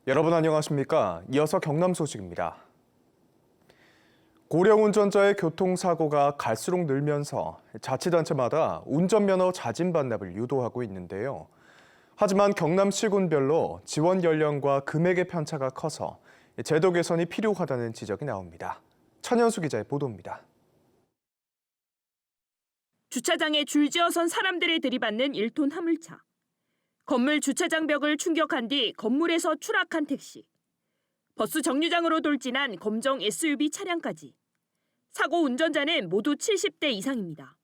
여러분 안녕하십니까? 이어서 경남 소식입니다. 고령 운전자의 교통사고가 갈수록 늘면서 자치단체마다 운전면허 자진 반납을 유도하고 있는데요. 하지만 경남 시군별로 지원 연령과 금액의 편차가 커서 제도 개선이 필요하다는 지적이 나옵니다. 천연수 기자의 보도입니다. 주차장에 줄지어선 사람들을 들이받는 1톤 화물차. 건물 주차장 벽을 충격한 뒤 건물에서 추락한 택시. 버스 정류장으로 돌진한 검정 SUV 차량까지. 사고 운전자는 모두 70대 이상입니다.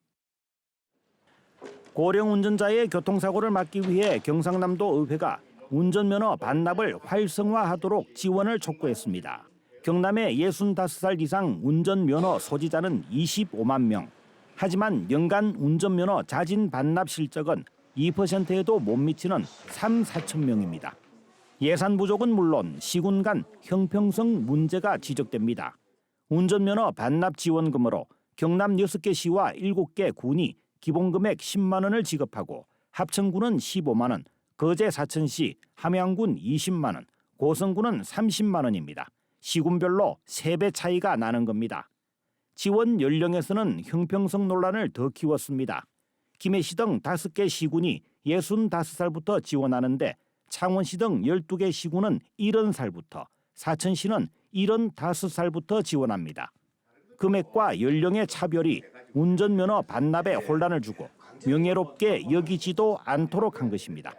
고령 운전자의 교통사고를 막기 위해 경상남도 의회가 운전면허 반납을 활성화하도록 지원을 촉구했습니다. 경남의 65살 이상 운전면허 소지자는 25만 명. 하지만 연간 운전면허 자진 반납 실적은 2%에도 못 미치는 3, 4천 명입니다. 예산 부족은 물론 시군 간 형평성 문제가 지적됩니다. 운전면허 반납 지원금으로 경남 6개 시와 7개 군이 기본금액 10만 원을 지급하고 합천군은 15만 원, 거제 사천시, 함양군 20만 원, 고성군은 30만 원입니다. 시군별로 3배 차이가 나는 겁니다. 지원 연령에서는 형평성 논란을 더 키웠습니다. 김해시 등 5개 시군이 65살부터 지원하는데 창원시 등 12개 시군은 70살부터, 사천시는 75살부터 지원합니다. 금액과 연령의 차별이 운전면허 반납에 혼란을 주고 명예롭게 여기지도 않도록 한 것입니다.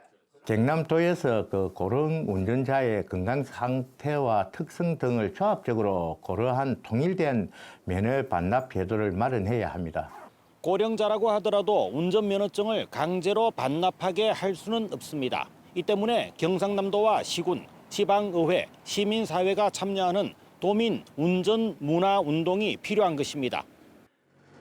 경남도에서 고령 운전자의 건강 상태와 특성 등을 종합적으로 고려한 통일된 면허 반납 제도를 마련해야 합니다. 고령자라고 하더라도 운전면허증을 강제로 반납하게 할 수는 없습니다. 이 때문에 경상남도와 시군, 지방의회, 시민사회가 참여하는 도민 운전 문화 운동이 필요한 것입니다.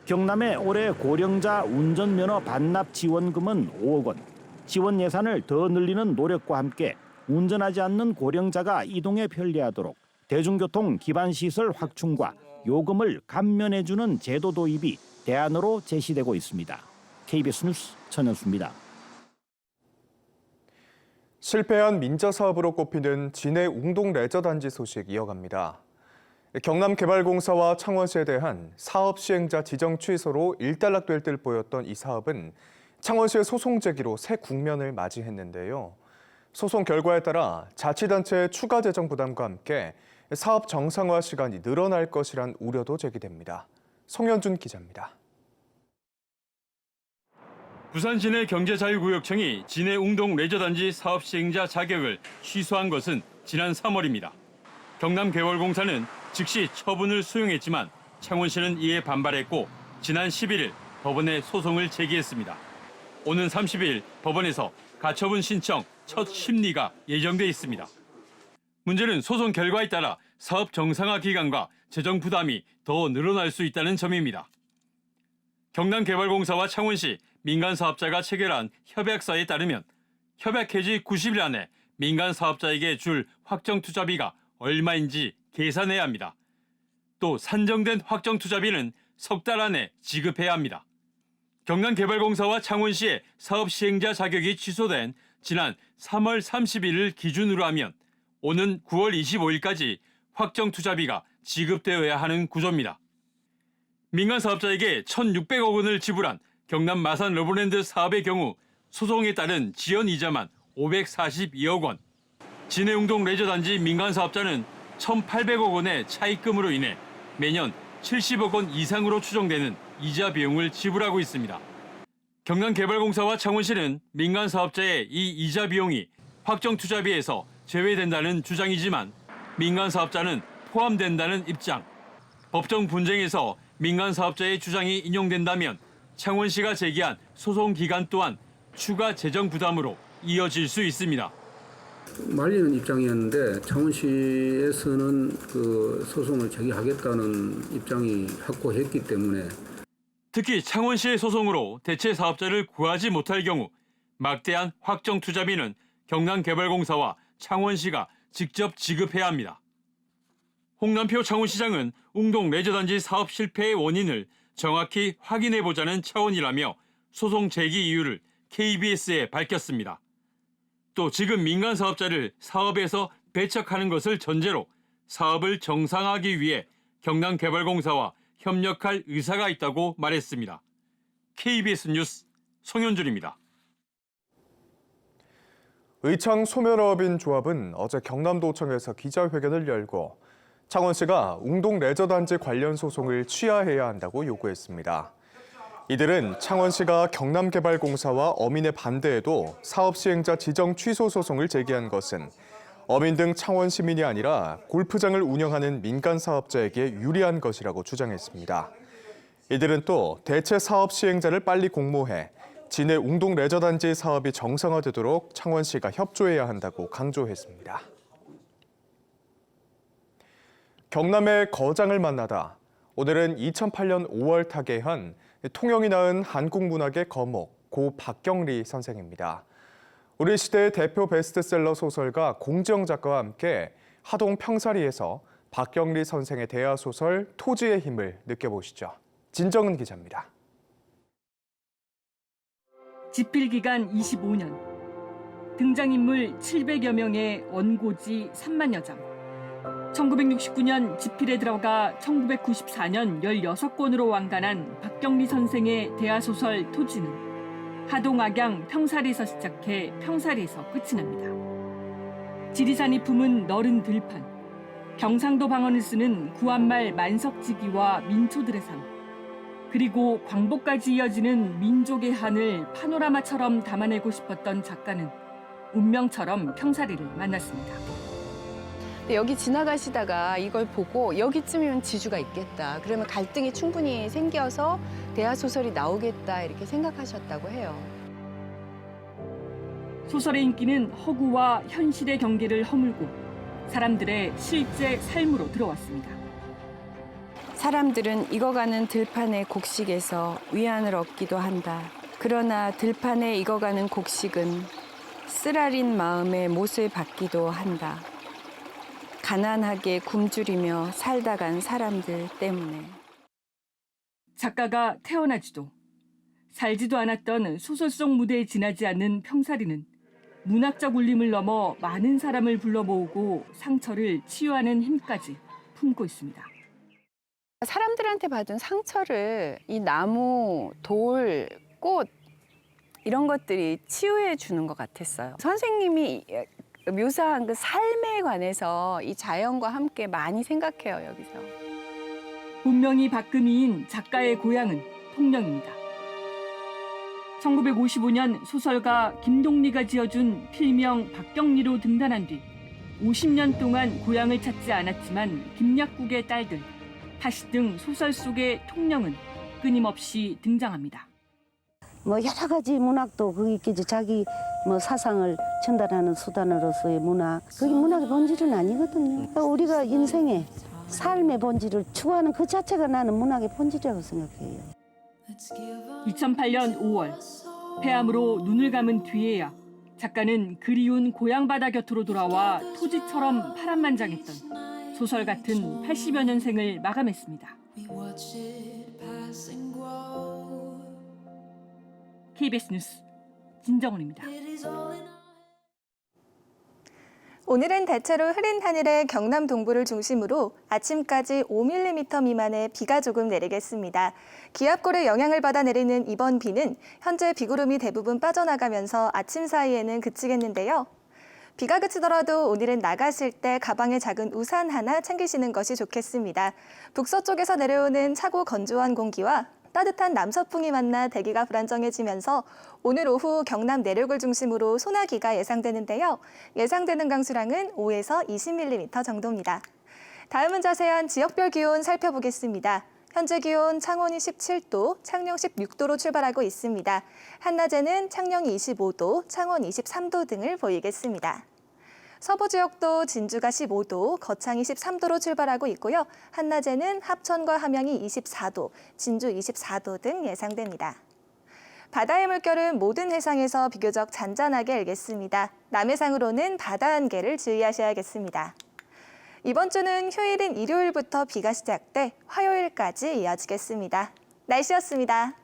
경남의 올해 고령자 운전면허 반납 지원금은 5억 원. 지원 예산을 더 늘리는 노력과 함께 운전하지 않는 고령자가 이동에 편리하도록 대중교통 기반시설 확충과 요금을 감면해주는 제도 도입이 대안으로 제시되고 있습니다. KBS 뉴스 천연수입니다. 실패한 민자 사업으로 꼽히는 진해 웅동 레저단지 소식 이어갑니다. 경남개발공사와 창원시에 대한 사업 시행자 지정 취소로 일단락될 듯 보였던 이 사업은 창원시의 소송 제기로 새 국면을 맞이했는데요. 소송 결과에 따라 자치단체의 추가 재정 부담과 함께 사업 정상화 시간이 늘어날 것이란 우려도 제기됩니다. 송현준 기자입니다. 부산 진해 경제자유구역청이 진해 웅동 레저단지 사업 시행자 자격을 취소한 것은 지난 3월입니다. 경남개발공사는 즉시 처분을 수용했지만 창원시는 이에 반발했고 지난 11일 법원에 소송을 제기했습니다. 오는 30일 법원에서 가처분 신청 첫 심리가 예정돼 있습니다. 문제는 소송 결과에 따라 사업 정상화 기간과 재정 부담이 더 늘어날 수 있다는 점입니다. 경남개발공사와 창원시, 민간 사업자가 체결한 협약서에 따르면 협약 해지 90일 안에 민간 사업자에게 줄 확정 투자비가 얼마인지 계산해야 합니다. 또 산정된 확정 투자비는 석 달 안에 지급해야 합니다. 경남개발공사와 창원시의 사업 시행자 자격이 취소된 지난 3월 30일을 기준으로 하면 오는 9월 25일까지 확정 투자비가 지급되어야 하는 구조입니다. 민간 사업자에게 1,600억 원을 지불한 경남 마산 러브랜드 사업의 경우 소송에 따른 지연 이자만 542억 원, 진해 웅동 레저단지 민간 사업자는 1,800억 원의 차입금으로 인해 매년 70억 원 이상으로 추정되는 이자 비용을 지불하고 있습니다. 경남개발공사와 창원시는 민간 사업자의 이 이자 비용이 확정 투자비에서 제외된다는 주장이지만 민간 사업자는 포함된다는 입장. 법정 분쟁에서 민간 사업자의 주장이 인용된다면 창원시가 제기한 소송 기간 또한 추가 재정 부담으로 이어질 수 있습니다. 말리는 입장이었는데 창원시에서는 소송을 제기하겠다는 입장이 확고했기 때문에 특히 창원시의 소송으로 대체 사업자를 구하지 못할 경우 막대한 확정 투자비는 경남개발공사와 창원시가 직접 지급해야 합니다. 홍남표 창원시장은 웅동 레저단지 사업 실패의 원인을 정확히 확인해보자는 차원이라며 소송 제기 이유를 KBS에 밝혔습니다. 또 지금 민간 사업자를 사업에서 배척하는 것을 전제로 사업을 정상화하기 위해 경남개발공사와 협력할 의사가 있다고 말했습니다. KBS 뉴스 송현준입니다. 의창 소멸업인 조합은 어제 경남도청에서 기자회견을 열고 창원시가 웅동 레저단지 관련 소송을 취하해야 한다고 요구했습니다. 이들은 창원시가 경남개발공사와 어민의 반대에도 사업 시행자 지정 취소 소송을 제기한 것은 어민 등 창원 시민이 아니라 골프장을 운영하는 민간 사업자에게 유리한 것이라고 주장했습니다. 이들은 또 대체 사업 시행자를 빨리 공모해 진해 웅동 레저단지 사업이 정상화되도록 창원시가 협조해야 한다고 강조했습니다. 경남의 거장을 만나다. 오늘은 2008년 5월 타계한 통영이 낳은 한국문학의 거목 고 박경리 선생입니다. 우리 시대의 대표 베스트셀러 소설가 공지영 작가와 함께 하동 평사리에서 박경리 선생의 대하소설 토지의 힘을 느껴보시죠. 진정은 기자입니다. 집필 기간 25년, 등장인물 700여 명의 원고지 3만여 장. 1969년 집필에 들어가 1994년 16권으로 완간한 박경리 선생의 대하소설 토지는 하동 악양 평사리에서 시작해 평사리에서 끝이 납니다. 지리산이 품은 너른 들판, 경상도 방언을 쓰는 구한말 만석지기와 민초들의 삶, 그리고 광복까지 이어지는 민족의 한을 파노라마처럼 담아내고 싶었던 작가는 운명처럼 평사리를 만났습니다. 여기 지나가시다가 이걸 보고 여기쯤이면 지주가 있겠다. 그러면 갈등이 충분히 생겨서 대하소설이 나오겠다 이렇게 생각하셨다고 해요. 소설의 인기는 허구와 현실의 경계를 허물고 사람들의 실제 삶으로 들어왔습니다. 사람들은 익어가는 들판의 곡식에서 위안을 얻기도 한다. 그러나 들판에 익어가는 곡식은 쓰라린 마음의 못을 받기도 한다. 가난하게 굶주리며 살다 간 사람들 때문에. 작가가 태어나지도 살지도 않았던 소설 속 무대에 지나지 않는 평사리는 문학적 울림을 넘어 많은 사람을 불러 모으고 상처를 치유하는 힘까지 품고 있습니다. 사람들한테 받은 상처를 이 나무, 돌, 꽃 이런 것들이 치유해 주는 것 같았어요. 선생님이 묘사한 그 삶에 관해서 이 자연과 함께 많이 생각해요, 여기서. 본명이 박금희인 작가의 고향은 통영입니다. 1955년 소설가 김동리가 지어준 필명 박경리로 등단한 뒤 50년 동안 고향을 찾지 않았지만 김약국의 딸들, 다시 등 소설 속의 통영은 끊임없이 등장합니다. 뭐 여러 가지 문학도 거기 있겠지. 자기 뭐 사상을 전달하는 수단으로서의 문학. 그게 문학의 본질은 아니거든요. 그러니까 우리가 인생의 삶의 본질을 추구하는 그 자체가 나는 문학의 본질이라고 생각해요. 2008년 5월 폐암으로 눈을 감은 뒤에야 작가는 그리운 고향 바다 곁으로 돌아와 토지처럼 파란만장했던 소설 같은 80여 년생을 마감했습니다. KBS 뉴스 진정훈입니다. 오늘은 대체로 흐린 하늘의 경남 동부를 중심으로 아침까지 5mm 미만의 비가 조금 내리겠습니다. 기압골의 영향을 받아 내리는 이번 비는 현재 비구름이 대부분 빠져나가면서 아침 사이에는 그치겠는데요. 비가 그치더라도 오늘은 나가실 때 가방에 작은 우산 하나 챙기시는 것이 좋겠습니다. 북서쪽에서 내려오는 차고 건조한 공기와 따뜻한 남서풍이 만나 대기가 불안정해지면서 오늘 오후 경남 내륙을 중심으로 소나기가 예상되는데요. 예상되는 강수량은 5에서 20mm 정도입니다. 다음은 자세한 지역별 기온 살펴보겠습니다. 현재 기온 창원이 17도, 창녕 16도로 출발하고 있습니다. 한낮에는 창녕이 25도, 창원 23도 등을 보이겠습니다. 서부 지역도 진주가 15도, 거창이 13도로 출발하고 있고요. 한낮에는 합천과 함양이 24도, 진주 24도 등 예상됩니다. 바다의 물결은 모든 해상에서 비교적 잔잔하게 일겠습니다. 남해상으로는 바다 안개를 주의하셔야겠습니다. 이번 주는 휴일인 일요일부터 비가 시작돼 화요일까지 이어지겠습니다. 날씨였습니다.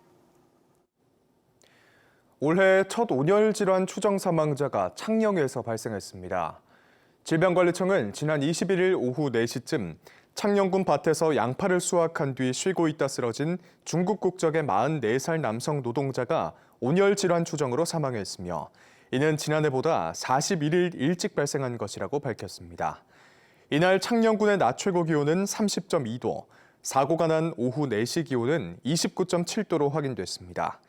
올해 첫 온열 질환 추정 사망자가 창녕에서 발생했습니다. 질병관리청은 지난 21일 오후 4시쯤 창녕군 밭에서 양파를 수확한 뒤 쉬고 있다 쓰러진 중국 국적의 44살 남성 노동자가 온열 질환 추정으로 사망했으며 이는 지난해보다 41일 일찍 발생한 것이라고 밝혔습니다. 이날 창녕군의 낮 최고 기온은 30.2도, 사고가 난 오후 4시 기온은 29.7도로 확인됐습니다.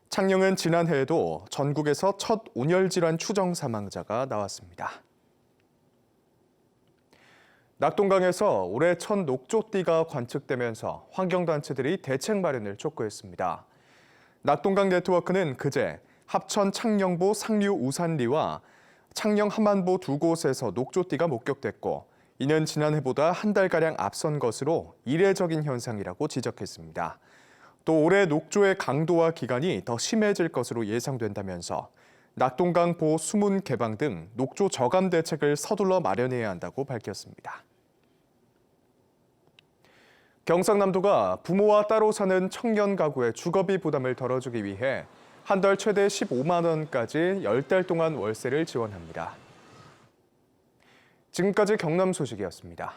창녕은 지난해에도 전국에서 첫 온열 질환 추정 사망자가 나왔습니다. 낙동강에서 올해 첫 녹조띠가 관측되면서 환경단체들이 대책 마련을 촉구했습니다. 낙동강 네트워크는 그제 합천 창녕보 상류 우산리와 창녕 함안보 두 곳에서 녹조띠가 목격됐고 이는 지난해보다 한 달가량 앞선 것으로 이례적인 현상이라고 지적했습니다. 또 올해 녹조의 강도와 기간이 더 심해질 것으로 예상된다면서 낙동강 보호 수문 개방 등 녹조 저감 대책을 서둘러 마련해야 한다고 밝혔습니다. 경상남도가 부모와 따로 사는 청년 가구의 주거비 부담을 덜어주기 위해 한 달 최대 15만 원까지 10달 동안 월세를 지원합니다. 지금까지 경남 소식이었습니다.